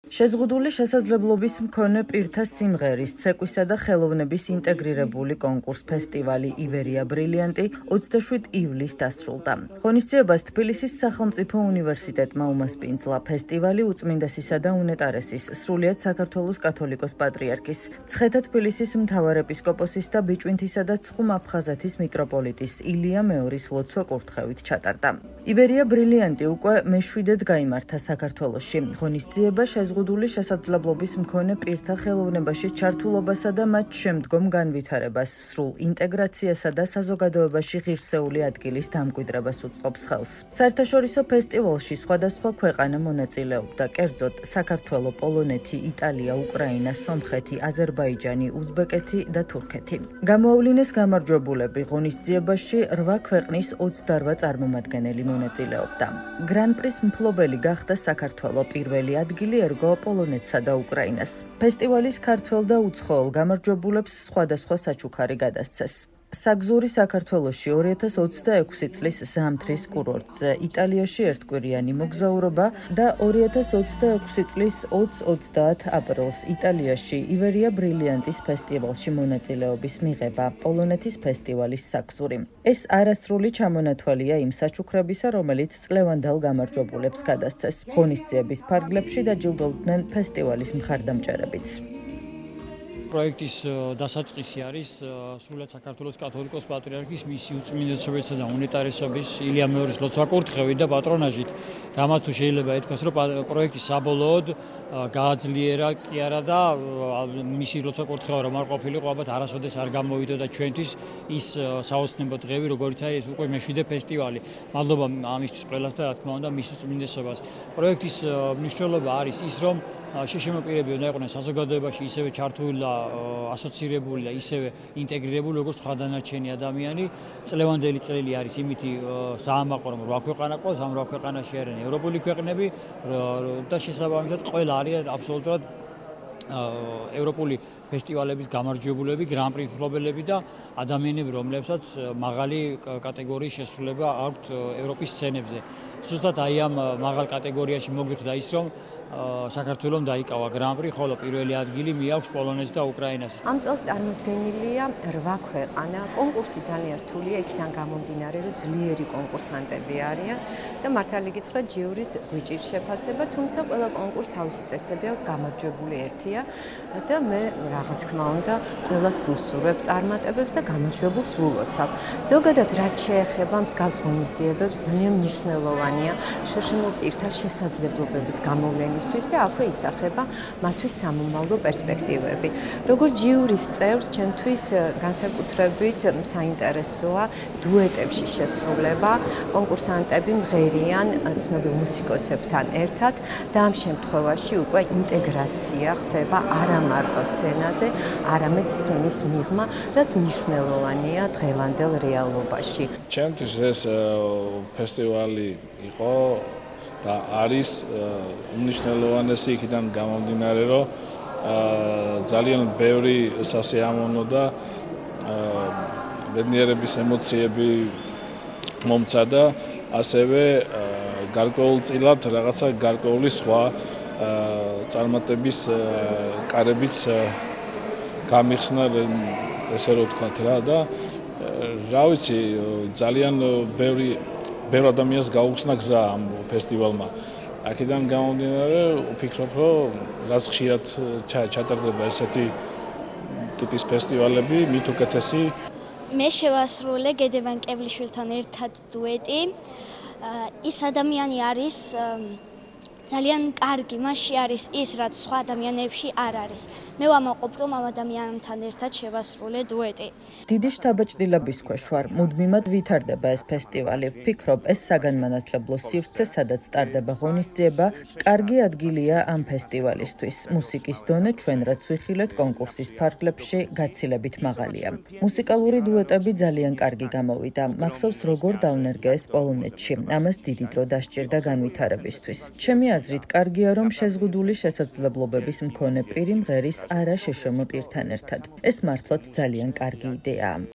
შეზღუდული შესაძლებლობის მქონე პირთა სიმღერის, ცეკვისა და ხელოვნების ინტეგრირებული კონკურს-ფესტივალი ივერია ბრილიანტი 27 ივლისს დასრულდა. ღონისძიებას თბილისის სახელმწიფო უნივერსიტეტმა უმასპინძლა. ფესტივალი უწმინდესისა და უნეტარესის, სრულიად საქართველოს კათოლიკოს-პატრიარქის, მცხეთა-თბილისის მთავარეპისკოპოსის და ბიჭვინთისა და ცხუმ-აფხაზეთის მიტროპოლიტის ილია მეორის ლოცვა-კურთხევით ჩატარდა. ივერია ბრილიანტი უკვე მეშვიდედ გაიმართა საქართველოში. ღონისძიება შეზღუდული შესაძლებლობის მქონე პირთა ხელოვნებაში ჩართულობასა და მათ შემდგომ განვითარებას, სრულ ინტეგრაციასა და საზოგადოებაში ღირსეული ადგილის დამკვიდრებას უწყობს ხელს. საერთაშორისო ფესტივალში სხვადასხვა ქვეყანა მონაწილეობდა, კერძოდ საქართველო, პოლონეთი, იტალია, უკრაინა, სომხეთი, აზერბაიჯანი, უზბეკეთი და თურქეთი. გამოავლინეს გამარჯვებულები, ღონისძიებაში 8 ქვეყნის 28 წარმომადგენელი მონაწილეობდა. გრან-პრის მფლობელი გახდა საქართველო, პირველი ადგილი ერგო პოლონეთსა და უკრაინას. ფესტივალის ქართველ და უცხოელ გამარჯვებულებს სხვადასხვა საჩუქარი გადასცეს. საგზური საქართველოში 2026 წლის ზამთრის კურორტზე, იტალიაში ერთკვირიანი მოგზაურობა და 2026 წლის 20-30 აპრილს იტალიაში ივერია ბრილიანტის ფესტივალში მონაწილეობის მიღება, პოლონეთის ფესტივალის საგზური. ეს არასრული ჩამონათვალია იმ საჩუქრებისა, რომელიც წლევანდელ გამარჯვებულებს გადასცეს. ღონისძიების ფარგლებში დაჯილდოვდნენ ფესტივალის მხარდამჭერებიც. პროექტის დასაწყისი არის სრულად საქართველოს კათოლიკოს-პატრიარქის მისი უწმინდესობისა და უნეტარესობის ილია მეორის ლოცვა-კურთხევით და პატრონაჟით. რამაც თუ შეიძლება ითქვას, რომ პროექტი საბოლოოდ გააძლიერა კი არა და მისი ლოცვა-კურთხევა რომ არ ყოფილიყო, ალბათ არასოდეს არ გამოვიდოდა ჩვენთვის ის საოცნებო დღეები, როგორც არის უკვე მეშვიდე ფესტივალი. მადლობა ამისთვის ყველას და რა თქმა უნდა მის უწმინდესობას. პროექტის მნიშვნელობა არის ის, რომ შიშემო პირები უნდა იყვნენ საზოგადოებაში ისევე ჩართული და ასოცირებული და ისევე ინტეგრირებული, როგორც სხვა დანარჩენი ადამიანი. წლევანდელი წელი არის იმითი საამაყო, რომ 8 ქვეყანა ყავს, ამ 8 ქვეყანაში არიან ევროპული ქვეყნები და შესაბამისად ყველა არიან აბსოლუტურად ევროპული ფესტივალების გამარჯვებულები, გრან-პრის მფლობელები და ადამიანები, რომლებსაც მაღალი კატეგორიის შესრულება აქვთ ევროპის სცენებზე. ზუსტად აი ამ მაღალ კატეგორიაში მოგიხდა ის, რომ საქართველომ დაიკავა გრან-პრი, ხოლო პირველი ადგილი მიაქვს პოლონეთს და უკრაინას. ამ წელს წარმოდგენილია 8 ქვეყანა. კონკურსი ძალიან რთულია, იქიდან გამომდინარე, რომ ძლიერი კონკურსანტები არიან და მართალი გითხრათ, ჯიურის გვიჭირს შეფასება, თუმცა ყველა კონკურს თავისი წესები აქვს, გამარჯვებული ერთია და მე რა თქმა უნდა, ყველას ვუსურვებ წარმატებებს და გამარჯვებულს ვულოცავ. ზოგადად რაც შეეხება მსგავს ღონისძიებებს, ძალიან მნიშვნელოვანია შშმ პირთა შესაძლებლობების გამოვლენა და აქვე ისახება მათთვის სამომავლო პერსპექტივები. როგორც ჯიურის წევრს, ჩემთვის განსაკუთრებით საინტერესოა დუეტებში შესრულება. კონკურსანტები მღერიან ცნობილ მუსიკოსებთან ერთად და ამ შემთხვევაში უკვე ინტეგრაცია ხდება არა მარტო სცენაზე, არამედ სცენის მიღმა, რაც მნიშვნელოვანია დღევანდელ რეალობაში. ჩემთვის ეს ფესტივალი იყო და არის უნიშნელოვანესი იქიდან გამომდინარე, რომ ძალიან ბევრი სასიამოვნო და ბედნიერების ემოციები მომცა და ასევე გარკვეულწილად რაღაცა გარკვეული სხვა წარმატების კარებიც გამიხსნა, ესე რომ ვთქვათ რა და რა ვიცი, ძალიან ბევრ ადამიანს გაუხსნა გზა ამ ფესტივალმა. აქედან გამომდინარე, ვფიქრობ, რომ რაც ხშირად ჩატარდება ესეთი ტიპის ფესტივალები, მით უკეთესი. მე შევასრულე გედევან კევლიშვილთან ერთად დუეტი. ის ადამიანი არის ძალიან კარგი, მასში არის ის, რაც სხვა ადამიანებში არ არის. მე ვამაყობ, რომ ამ ადამიანთან ერთად შევასრულე დუეტი. დიდი შთაბეჭდილების ქვეშ ვარ, მუდმივად ვითარდება ეს ფესტივალი. ვფიქრობ, ეს საგანმანათლებლო სივრცე, სადაც ტარდება ღონისძიება, კარგი ადგილია ამ ფესტივალისთვის. მუსიკის დონე ჩვენ რაც ვიხილეთ კონკურსის ფარგლებში გაცილებით მაღალია. მუსიკალური დუეტები ძალიან კარგი გამოვიდა. მახსოვს როგორ დავნერგე ეს პოლონეთში. ამას დიდი დრო დასჭირდა განვითარებისთვის. ჩემი აზრით კარგია, რომ შეზღუდული შესაძლებლობების მქონე პირი მღერის არა შშმ პირთან ერთად. ეს მართლაც ძალიან კარგი იდეაა.